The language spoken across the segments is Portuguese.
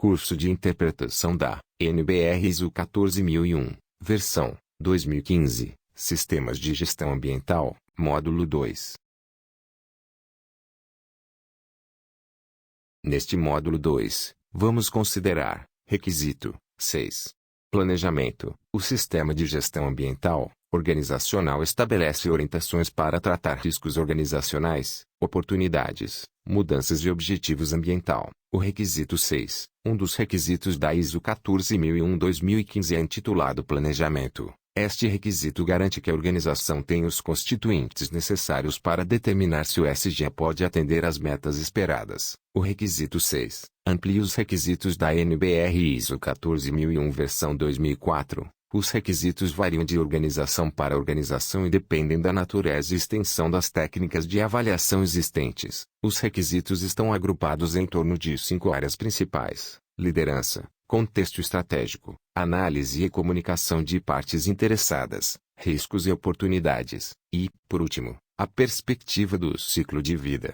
Curso de Interpretação da NBR ISO 14001, versão 2015, Sistemas de Gestão Ambiental, Módulo 2. Neste módulo 2, vamos considerar requisito 6. Planejamento. O sistema de gestão ambiental organizacional estabelece orientações para tratar riscos organizacionais, oportunidades, mudanças e objetivos ambiental. O requisito 6, um dos requisitos da ISO 14001/2015 é intitulado Planejamento. Este requisito garante que a organização tenha os constituintes necessários para determinar se o SG pode atender às metas esperadas. O requisito 6 amplia os requisitos da NBR ISO 14001 versão 2004. Os requisitos variam de organização para organização e dependem da natureza e extensão das técnicas de avaliação existentes. Os requisitos estão agrupados em torno de 5 áreas principais: liderança, contexto estratégico, análise e comunicação de partes interessadas, riscos e oportunidades, e, por último, a perspectiva do ciclo de vida.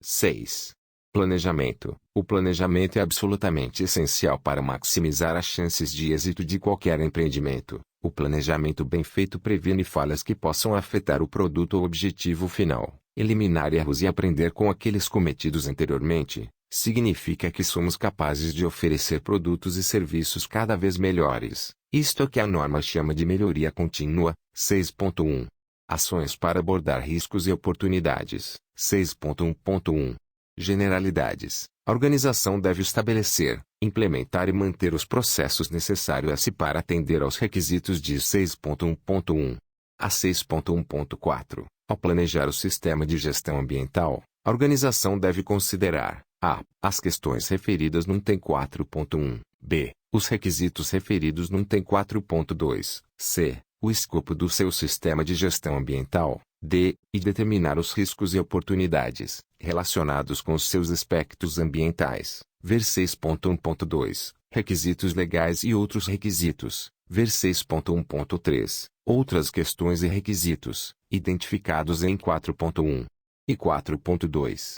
6. Planejamento. O planejamento é absolutamente essencial para maximizar as chances de êxito de qualquer empreendimento. O planejamento bem feito previne falhas que possam afetar o produto ou objetivo final. Eliminar erros e aprender com aqueles cometidos anteriormente, significa que somos capazes de oferecer produtos e serviços cada vez melhores. Isto é que a norma chama de melhoria contínua. 6.1. Ações para abordar riscos e oportunidades. 6.1.1. Generalidades. A organização deve estabelecer, implementar e manter os processos necessários para atender aos requisitos de 6.1.1 a 6.1.4. Ao planejar o sistema de gestão ambiental, a organização deve considerar a. As questões referidas no item 4.1, b. Os requisitos referidos no item 4.2, c. O escopo do seu sistema de gestão ambiental, d. E determinar os riscos e oportunidades relacionados com os seus aspectos ambientais. Ver 6.1.2, requisitos legais e outros requisitos. Ver 6.1.3, outras questões e requisitos, identificados em 4.1 e 4.2.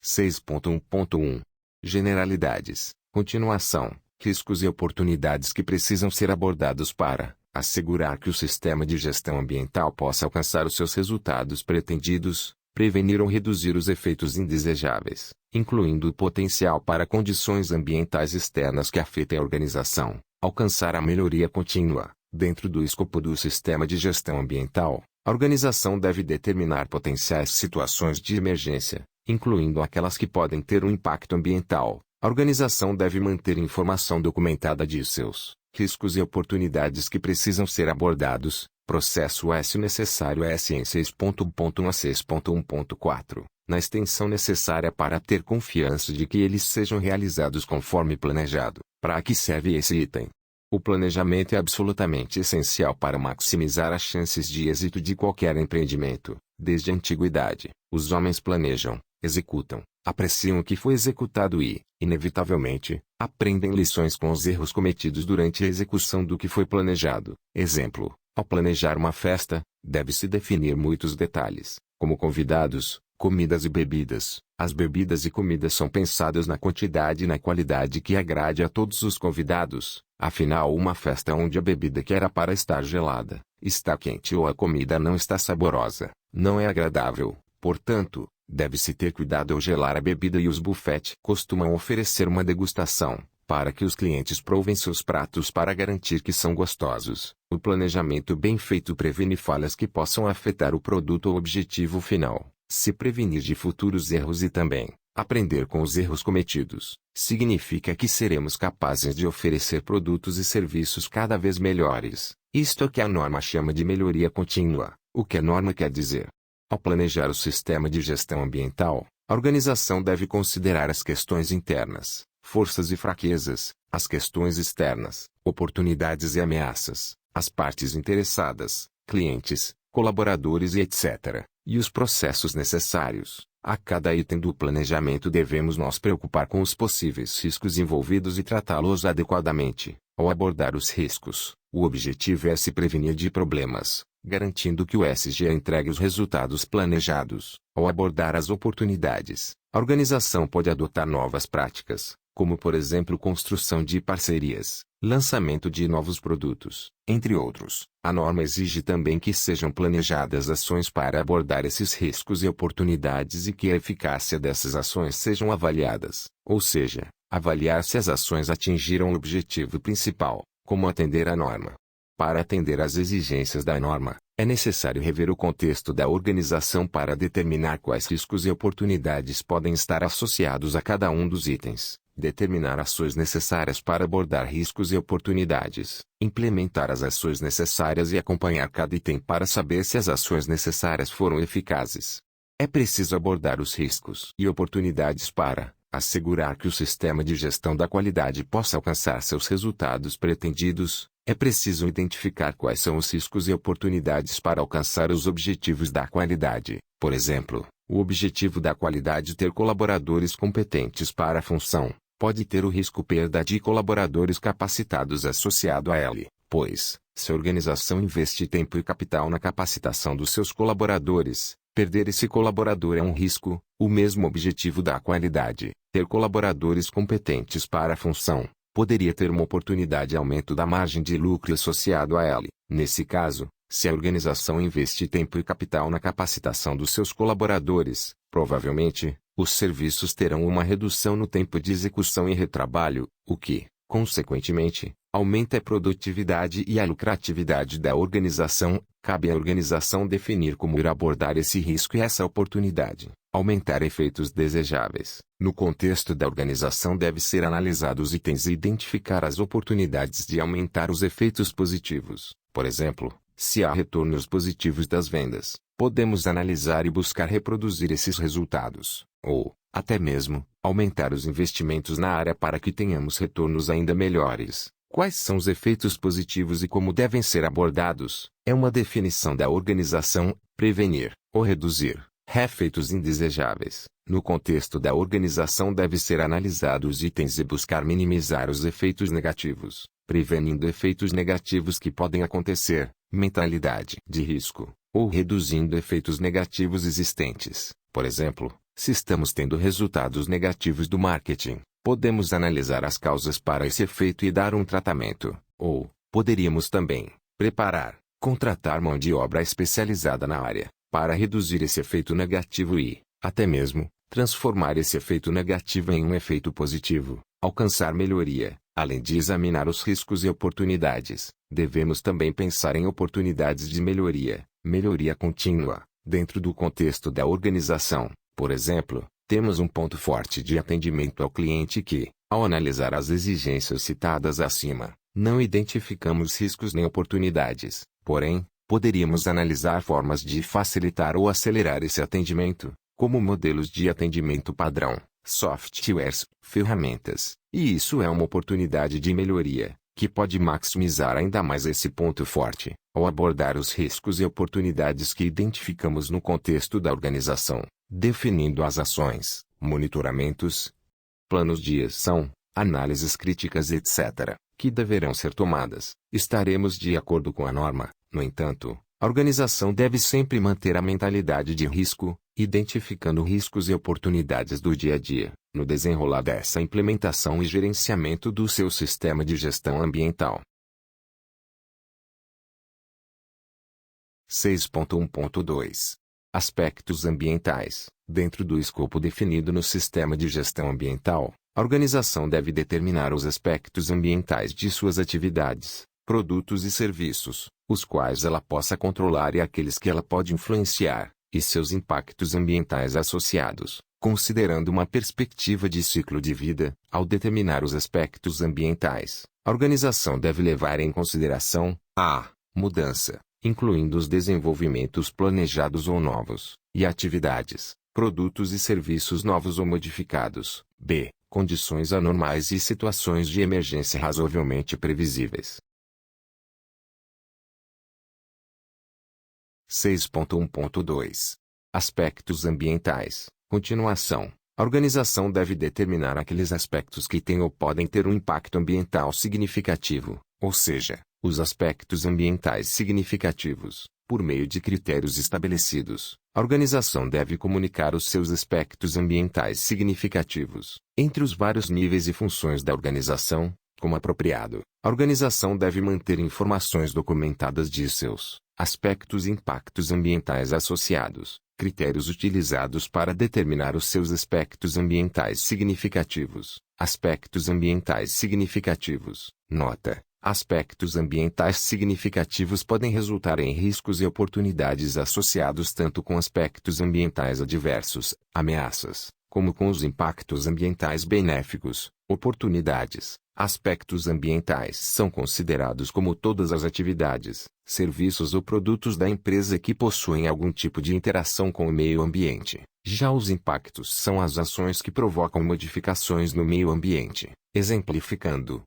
6.1.1. Generalidades. Continuação. Riscos e oportunidades que precisam ser abordados para assegurar que o sistema de gestão ambiental possa alcançar os seus resultados pretendidos, prevenir ou reduzir os efeitos indesejáveis, incluindo o potencial para condições ambientais externas que afetem a organização, alcançar a melhoria contínua. Dentro do escopo do sistema de gestão ambiental, a organização deve determinar potenciais situações de emergência, incluindo aquelas que podem ter um impacto ambiental. A organização deve manter informação documentada de seus riscos e oportunidades que precisam ser abordados. Processo S necessário S em 6.1.1 a 6.1.4, na extensão necessária para ter confiança de que eles sejam realizados conforme planejado. Para que serve esse item? O planejamento é absolutamente essencial para maximizar as chances de êxito de qualquer empreendimento. Desde a antiguidade, os homens planejam, executam, apreciam o que foi executado e, inevitavelmente, aprendem lições com os erros cometidos durante a execução do que foi planejado. Exemplo: ao planejar uma festa, deve-se definir muitos detalhes, como convidados, comidas e bebidas. As bebidas e comidas são pensadas na quantidade e na qualidade que agrade a todos os convidados. Afinal, uma festa onde a bebida que era para estar gelada, está quente ou a comida não está saborosa, não é agradável. Portanto, deve-se ter cuidado ao gelar a bebida e os buffets costumam oferecer uma degustação, para que os clientes provem seus pratos para garantir que são gostosos. O planejamento bem feito previne falhas que possam afetar o produto ou objetivo final. Se prevenir de futuros erros e também aprender com os erros cometidos, significa que seremos capazes de oferecer produtos e serviços cada vez melhores. Isto é que a norma chama de melhoria contínua. O que a norma quer dizer? Ao planejar o sistema de gestão ambiental, a organização deve considerar as questões internas, forças e fraquezas, as questões externas, oportunidades e ameaças, as partes interessadas, clientes, colaboradores e etc., e os processos necessários. A cada item do planejamento devemos nos preocupar com os possíveis riscos envolvidos e tratá-los adequadamente. Ao abordar os riscos, o objetivo é se prevenir de problemas, garantindo que o SG entregue os resultados planejados. Ao abordar as oportunidades, a organização pode adotar novas práticas, como por exemplo construção de parcerias, lançamento de novos produtos, entre outros. A norma exige também que sejam planejadas ações para abordar esses riscos e oportunidades e que a eficácia dessas ações sejam avaliadas, ou seja, avaliar se as ações atingiram o objetivo principal, como atender à norma. Para atender às exigências da norma, é necessário rever o contexto da organização para determinar quais riscos e oportunidades podem estar associados a cada um dos itens, determinar ações necessárias para abordar riscos e oportunidades, implementar as ações necessárias e acompanhar cada item para saber se as ações necessárias foram eficazes. É preciso abordar os riscos e oportunidades para assegurar que o sistema de gestão da qualidade possa alcançar seus resultados pretendidos. É preciso identificar quais são os riscos e oportunidades para alcançar os objetivos da qualidade. Por exemplo, o objetivo da qualidade ter colaboradores competentes para a função, pode ter o risco perda de colaboradores capacitados associado a ele, pois, se a organização investe tempo e capital na capacitação dos seus colaboradores, perder esse colaborador é um risco. O mesmo objetivo da qualidade, ter colaboradores competentes para a função, poderia ter uma oportunidade de aumento da margem de lucro associado a ela. Nesse caso, se a organização investe tempo e capital na capacitação dos seus colaboradores, provavelmente, os serviços terão uma redução no tempo de execução e retrabalho, o que, consequentemente, aumenta a produtividade e a lucratividade da organização. Cabe à organização definir como irá abordar esse risco e essa oportunidade. Aumentar efeitos desejáveis. No contexto da organização deve ser analisado os itens e identificar as oportunidades de aumentar os efeitos positivos. Por exemplo, se há retornos positivos das vendas, podemos analisar e buscar reproduzir esses resultados, ou, até mesmo, aumentar os investimentos na área para que tenhamos retornos ainda melhores. Quais são os efeitos positivos e como devem ser abordados? É uma definição da organização, prevenir, ou reduzir, efeitos indesejáveis. No contexto da organização deve ser analisado os itens e buscar minimizar os efeitos negativos, prevenindo efeitos negativos que podem acontecer, mentalidade de risco, ou reduzindo efeitos negativos existentes. Por exemplo, se estamos tendo resultados negativos do marketing, podemos analisar as causas para esse efeito e dar um tratamento, ou, poderíamos também, preparar, contratar mão de obra especializada na área, para reduzir esse efeito negativo e, até mesmo, transformar esse efeito negativo em um efeito positivo, alcançar melhoria. Além de examinar os riscos e oportunidades, devemos também pensar em oportunidades de melhoria contínua, dentro do contexto da organização. Por exemplo, temos um ponto forte de atendimento ao cliente que, ao analisar as exigências citadas acima, não identificamos riscos nem oportunidades. Porém, poderíamos analisar formas de facilitar ou acelerar esse atendimento, como modelos de atendimento padrão, softwares, ferramentas. E isso é uma oportunidade de melhoria, que pode maximizar ainda mais esse ponto forte, ao abordar os riscos e oportunidades que identificamos no contexto da organização, definindo as ações, monitoramentos, planos de ação, análises críticas etc., que deverão ser tomadas. Estaremos de acordo com a norma. No entanto, a organização deve sempre manter a mentalidade de risco, identificando riscos e oportunidades do dia a dia, no desenrolar dessa implementação e gerenciamento do seu sistema de gestão ambiental. 6.1.2 Aspectos ambientais. Dentro do escopo definido no sistema de gestão ambiental, a organização deve determinar os aspectos ambientais de suas atividades, produtos e serviços, os quais ela possa controlar e aqueles que ela pode influenciar, e seus impactos ambientais associados, considerando uma perspectiva de ciclo de vida. Ao determinar os aspectos ambientais, a organização deve levar em consideração a mudança, incluindo os desenvolvimentos planejados ou novos, e atividades, produtos e serviços novos ou modificados. B. Condições anormais e situações de emergência razoavelmente previsíveis. 6.1.2 Aspectos ambientais. Continuação. A organização deve determinar aqueles aspectos que têm ou podem ter um impacto ambiental significativo, ou seja, os aspectos ambientais significativos, por meio de critérios estabelecidos. A organização deve comunicar os seus aspectos ambientais significativos, entre os vários níveis e funções da organização, como apropriado. A organização deve manter informações documentadas de seus aspectos e impactos ambientais associados, critérios utilizados para determinar os seus aspectos ambientais significativos. Aspectos ambientais significativos. Nota: aspectos ambientais significativos podem resultar em riscos e oportunidades associados tanto com aspectos ambientais adversos, ameaças, como com os impactos ambientais benéficos, oportunidades. Aspectos ambientais são considerados como todas as atividades, serviços ou produtos da empresa que possuem algum tipo de interação com o meio ambiente. Já os impactos são as ações que provocam modificações no meio ambiente. Exemplificando,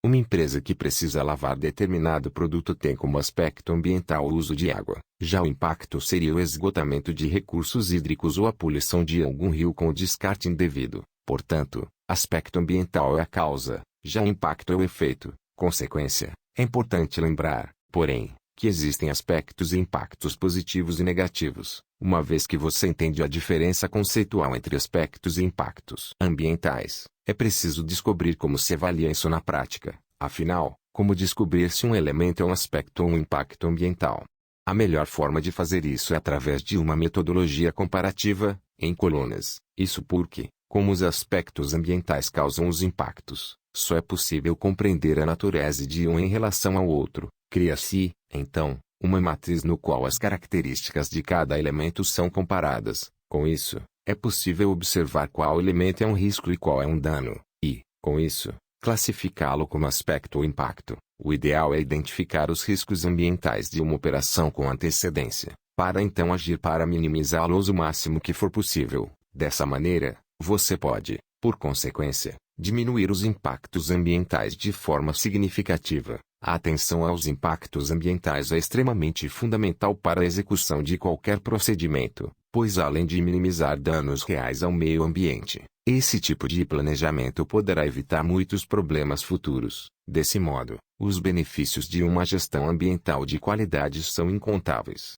uma empresa que precisa lavar determinado produto tem como aspecto ambiental o uso de água. Já o impacto seria o esgotamento de recursos hídricos ou a poluição de algum rio com o descarte indevido. Portanto, aspecto ambiental é a causa, já o impacto é o efeito, consequência. É importante lembrar, porém, que existem aspectos e impactos positivos e negativos, uma vez que você entende a diferença conceitual entre aspectos e impactos ambientais. É preciso descobrir como se avalia isso na prática. Afinal, como descobrir se um elemento é um aspecto ou um impacto ambiental? A melhor forma de fazer isso é através de uma metodologia comparativa, em colunas. Isso porque, como os aspectos ambientais causam os impactos, só é possível compreender a natureza de um em relação ao outro. Cria-se, então, uma matriz no qual as características de cada elemento são comparadas. Com isso, é possível observar qual elemento é um risco e qual é um dano, e, com isso, classificá-lo como aspecto ou impacto. O ideal é identificar os riscos ambientais de uma operação com antecedência, para então agir para minimizá-los o máximo que for possível. Dessa maneira, você pode, por consequência, diminuir os impactos ambientais de forma significativa. A atenção aos impactos ambientais é extremamente fundamental para a execução de qualquer procedimento, pois além de minimizar danos reais ao meio ambiente, esse tipo de planejamento poderá evitar muitos problemas futuros. Desse modo, os benefícios de uma gestão ambiental de qualidade são incontáveis.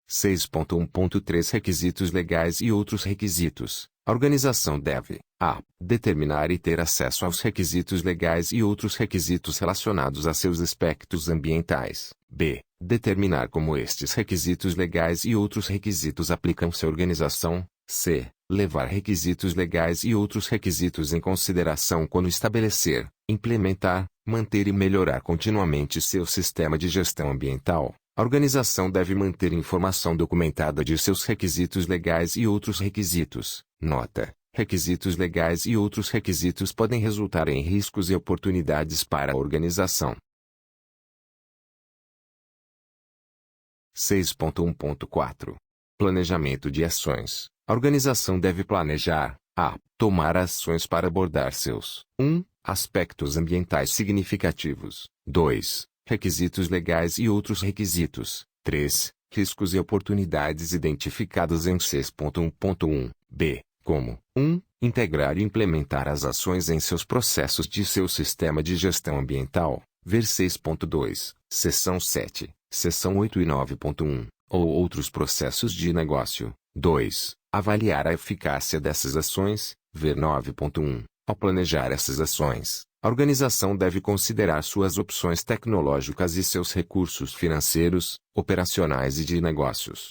6.1.3 Requisitos legais e outros requisitos. A organização deve: a. Determinar e ter acesso aos requisitos legais e outros requisitos relacionados a seus aspectos ambientais. b. Determinar como estes requisitos legais e outros requisitos aplicam-se à organização. c. Levar requisitos legais e outros requisitos em consideração quando estabelecer, implementar, manter e melhorar continuamente seu sistema de gestão ambiental. A organização deve manter informação documentada de seus requisitos legais e outros requisitos. Nota: requisitos legais e outros requisitos podem resultar em riscos e oportunidades para a organização. 6.1.4 Planejamento de ações. A organização deve planejar: a. Tomar ações para abordar seus 1. Aspectos ambientais significativos. 2. Requisitos legais e outros requisitos. 3. Riscos e oportunidades identificados em 6.1.1. b. Como 1. Integrar e implementar as ações em seus processos de seu sistema de gestão ambiental. Ver 6.2, seção 7, seção 8 e 9.1, ou outros processos de negócio. 2. Avaliar a eficácia dessas ações. Ver 9.1. Ao planejar essas ações, a organização deve considerar suas opções tecnológicas e seus recursos financeiros, operacionais e de negócios.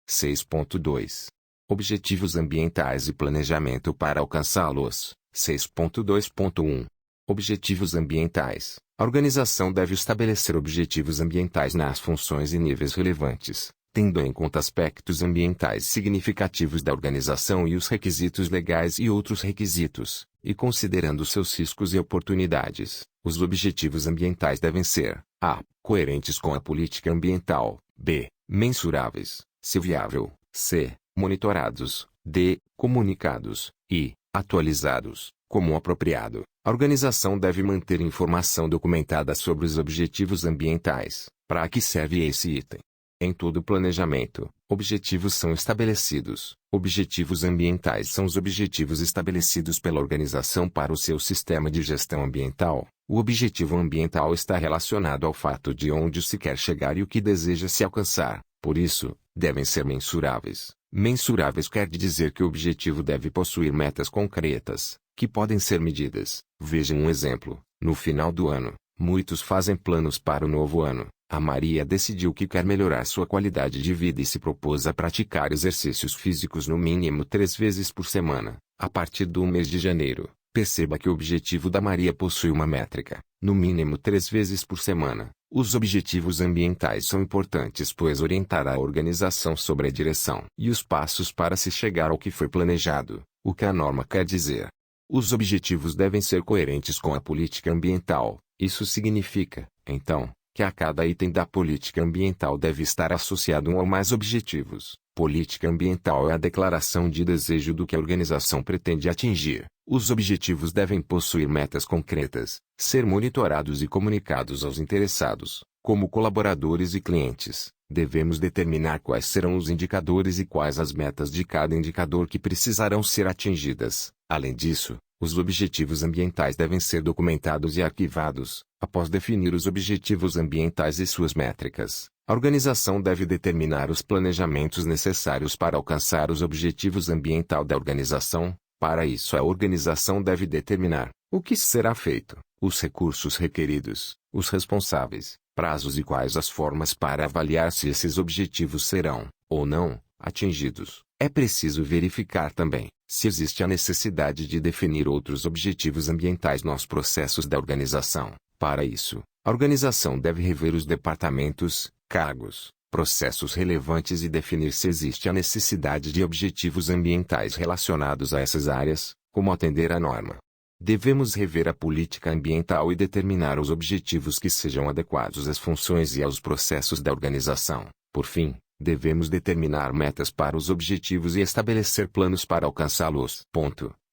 6.2 Objetivos ambientais e planejamento para alcançá-los. 6.2.1 Objetivos ambientais. A organização deve estabelecer objetivos ambientais nas funções e níveis relevantes, tendo em conta aspectos ambientais significativos da organização e os requisitos legais e outros requisitos, e considerando seus riscos e oportunidades. Os objetivos ambientais devem ser: a. Coerentes com a política ambiental. b. Mensuráveis, se viável. c. Monitorados. d. Comunicados. e. Atualizados, como apropriado. A organização deve manter informação documentada sobre os objetivos ambientais. Para que serve esse item? Em todo planejamento, objetivos são estabelecidos. Objetivos ambientais são os objetivos estabelecidos pela organização para o seu sistema de gestão ambiental. O objetivo ambiental está relacionado ao fato de onde se quer chegar e o que deseja se alcançar. Por isso, devem ser mensuráveis. Mensuráveis quer dizer que o objetivo deve possuir metas concretas, que podem ser medidas. Veja um exemplo. No final do ano, muitos fazem planos para o novo ano. A Maria decidiu que quer melhorar sua qualidade de vida e se propôs a praticar exercícios físicos no mínimo 3 vezes por semana. A partir do mês de janeiro, perceba que o objetivo da Maria possui uma métrica, no mínimo 3 vezes por semana. Os objetivos ambientais são importantes pois orientará a organização sobre a direção e os passos para se chegar ao que foi planejado. O que a norma quer dizer? Os objetivos devem ser coerentes com a política ambiental. Isso significa, então, que a cada item da política ambiental deve estar associado um ou mais objetivos. Política ambiental é a declaração de desejo do que a organização pretende atingir. Os objetivos devem possuir metas concretas, ser monitorados e comunicados aos interessados, como colaboradores e clientes. Devemos determinar quais serão os indicadores e quais as metas de cada indicador que precisarão ser atingidas. Além disso, os objetivos ambientais devem ser documentados e arquivados. Após definir os objetivos ambientais e suas métricas, a organização deve determinar os planejamentos necessários para alcançar os objetivos ambientais da organização. Para isso, a organização deve determinar o que será feito, os recursos requeridos, os responsáveis, prazos e quais as formas para avaliar se esses objetivos serão, ou não, atingidos. É preciso verificar também se existe a necessidade de definir outros objetivos ambientais nos processos da organização. Para isso, a organização deve rever os departamentos, cargos, processos relevantes e definir se existe a necessidade de objetivos ambientais relacionados a essas áreas, como atender à norma. Devemos rever a política ambiental e determinar os objetivos que sejam adequados às funções e aos processos da organização. Por fim, devemos determinar metas para os objetivos e estabelecer planos para alcançá-los.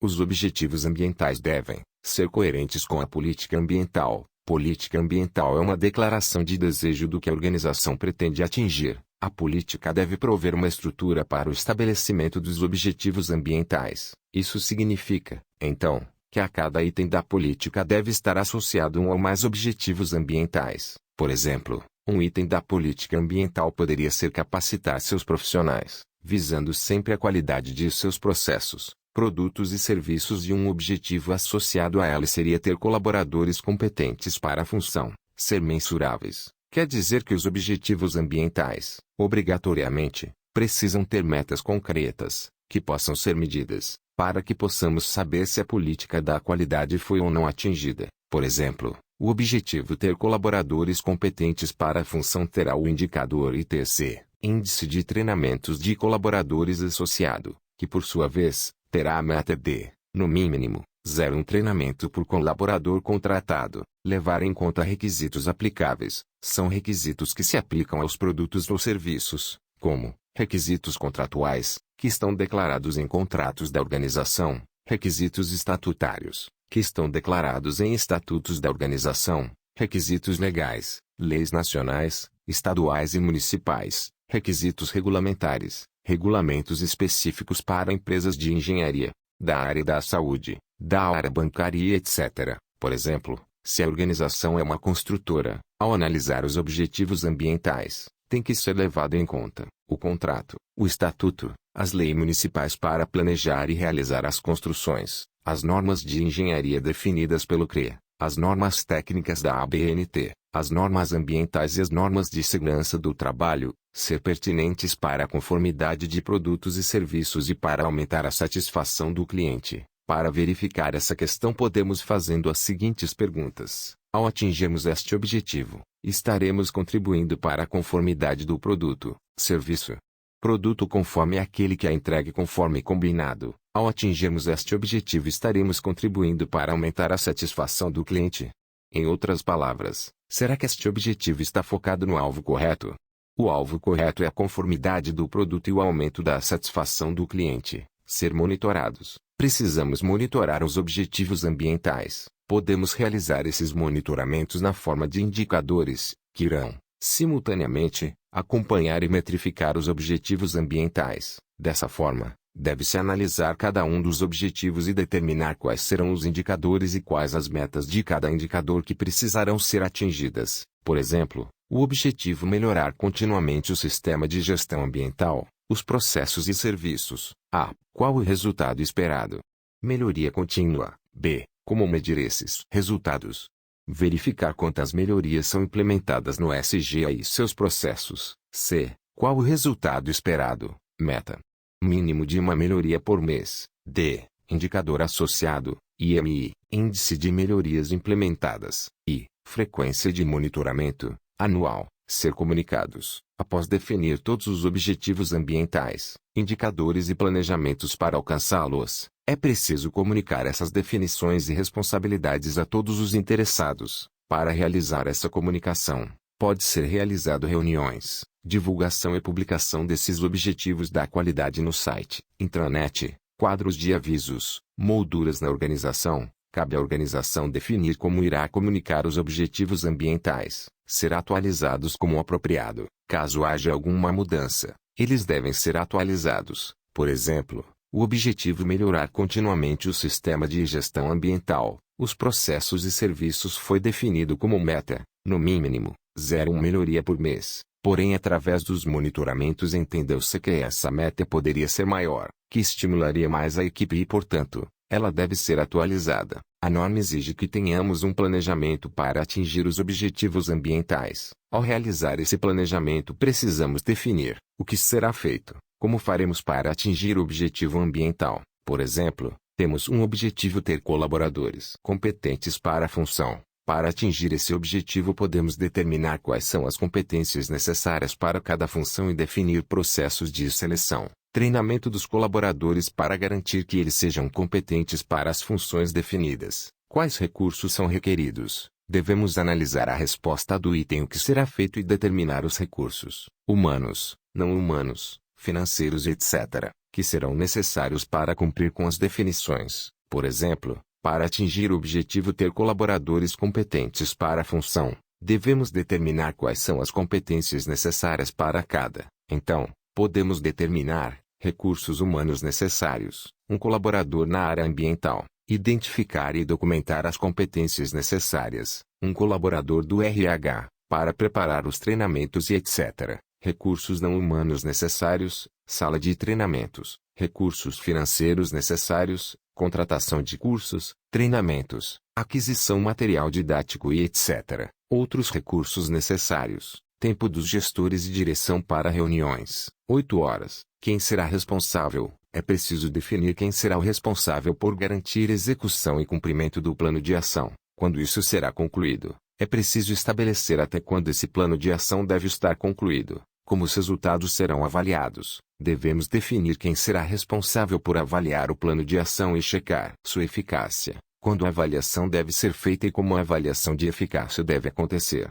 Os objetivos ambientais devem ser coerentes com a política ambiental. Política ambiental é uma declaração de desejo do que a organização pretende atingir. A política deve prover uma estrutura para o estabelecimento dos objetivos ambientais. Isso significa, então, que a cada item da política deve estar associado um ou mais objetivos ambientais. Por exemplo, um item da política ambiental poderia ser capacitar seus profissionais, visando sempre a qualidade de seus processos, produtos e serviços, e um objetivo associado a ela seria ter colaboradores competentes para a função. Ser mensuráveis quer dizer que os objetivos ambientais, obrigatoriamente, precisam ter metas concretas, que possam ser medidas, para que possamos saber se a política da qualidade foi ou não atingida. Por exemplo, o objetivo ter colaboradores competentes para a função terá o indicador ITC, Índice de Treinamentos de Colaboradores Associado, que por sua vez, terá a meta de, no mínimo, 0 treinamento por colaborador contratado. Levar em conta requisitos aplicáveis. São requisitos que se aplicam aos produtos ou serviços, como requisitos contratuais, que estão declarados em contratos da organização, requisitos estatutários, que estão declarados em estatutos da organização, requisitos legais, leis nacionais, estaduais e municipais, requisitos regulamentares, regulamentos específicos para empresas de engenharia, da área da saúde, da área bancária, etc. Por exemplo, se a organização é uma construtora, ao analisar os objetivos ambientais, tem que ser levado em conta o contrato, o estatuto, as leis municipais para planejar e realizar as construções, as normas de engenharia definidas pelo CREA, as normas técnicas da ABNT, as normas ambientais e as normas de segurança do trabalho, ser pertinentes para a conformidade de produtos e serviços e para aumentar a satisfação do cliente. Para verificar essa questão podemos fazendo as seguintes perguntas. Ao atingirmos este objetivo, estaremos contribuindo para a conformidade do produto, serviço. Produto conforme aquele que é entregue conforme combinado. Ao atingirmos este objetivo estaremos contribuindo para aumentar a satisfação do cliente. Em outras palavras, será que este objetivo está focado no alvo correto? O alvo correto é a conformidade do produto e o aumento da satisfação do cliente. Ser monitorados. Precisamos monitorar os objetivos ambientais. Podemos realizar esses monitoramentos na forma de indicadores, que irão, simultaneamente, acompanhar e metrificar os objetivos ambientais. Dessa forma, deve-se analisar cada um dos objetivos e determinar quais serão os indicadores e quais as metas de cada indicador que precisarão ser atingidas. Por exemplo, o objetivo melhorar continuamente o sistema de gestão ambiental, os processos e serviços. A. Qual o resultado esperado? Melhoria contínua. B. Como medir esses resultados? Verificar quantas melhorias são implementadas no SGA e seus processos. C. Qual o resultado esperado? Meta. Mínimo de uma melhoria por mês. D. Indicador associado. IMI. Índice de melhorias implementadas. I. Frequência de monitoramento. Anual. Ser comunicados, após definir todos os objetivos ambientais, indicadores e planejamentos para alcançá-los. É preciso comunicar essas definições e responsabilidades a todos os interessados. Para realizar essa comunicação, pode ser realizado reuniões, divulgação e publicação desses objetivos da qualidade no site, intranet, quadros de avisos, molduras na organização. Cabe à organização definir como irá comunicar os objetivos ambientais, ser atualizados como apropriado. Caso haja alguma mudança, eles devem ser atualizados. Por exemplo, o objetivo melhorar continuamente o sistema de gestão ambiental, os processos e serviços foi definido como meta, no mínimo, 0,1 melhoria por mês. Porém, através dos monitoramentos entendeu-se que essa meta poderia ser maior, que estimularia mais a equipe e, portanto, ela deve ser atualizada. A norma exige que tenhamos um planejamento para atingir os objetivos ambientais. Ao realizar esse planejamento, precisamos definir o que será feito, como faremos para atingir o objetivo ambiental. Por exemplo, temos um objetivo: ter colaboradores competentes para a função. Para atingir esse objetivo, podemos determinar quais são as competências necessárias para cada função e definir processos de seleção, treinamento dos colaboradores para garantir que eles sejam competentes para as funções definidas. Quais recursos são requeridos? Devemos analisar a resposta do item o que será feito e determinar os recursos humanos, não humanos, financeiros, etc., que serão necessários para cumprir com as definições. Por exemplo, para atingir o objetivo ter colaboradores competentes para a função, devemos determinar quais são as competências necessárias para cada. Então, podemos determinar recursos humanos necessários, um colaborador na área ambiental, identificar e documentar as competências necessárias, um colaborador do RH, para preparar os treinamentos e etc. Recursos não humanos necessários, sala de treinamentos, recursos financeiros necessários, contratação de cursos, treinamentos, aquisição material didático e etc. Outros recursos necessários, tempo dos gestores e direção para reuniões, 8 horas. Quem será responsável? É preciso definir quem será o responsável por garantir execução e cumprimento do plano de ação. Quando isso será concluído, é preciso estabelecer até quando esse plano de ação deve estar concluído, como os resultados serão avaliados. Devemos definir quem será responsável por avaliar o plano de ação e checar sua eficácia, quando a avaliação deve ser feita e como a avaliação de eficácia deve acontecer.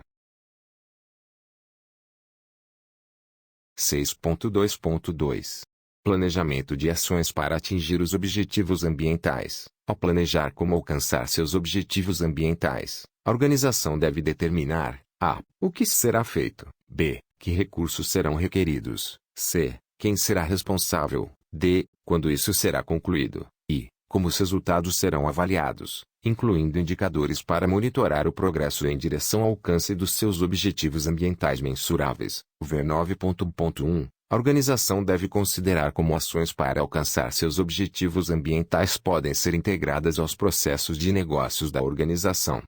6.2.2 Planejamento de ações para atingir os objetivos ambientais. Ao planejar como alcançar seus objetivos ambientais, a organização deve determinar: a. O que será feito. B. Que recursos serão requeridos. C. Quem será responsável. D. Quando isso será concluído. E. Como os resultados serão avaliados, incluindo indicadores para monitorar o progresso em direção ao alcance dos seus objetivos ambientais mensuráveis. Ver 9.1. A organização deve considerar como ações para alcançar seus objetivos ambientais podem ser integradas aos processos de negócios da organização.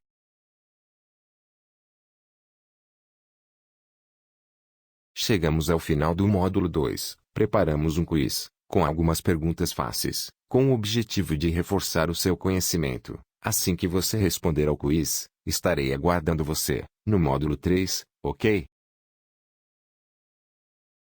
Chegamos ao final do módulo 2. Preparamos um quiz, com algumas perguntas fáceis, com o objetivo de reforçar o seu conhecimento. Assim que você responder ao quiz, estarei aguardando você, no módulo 3, ok?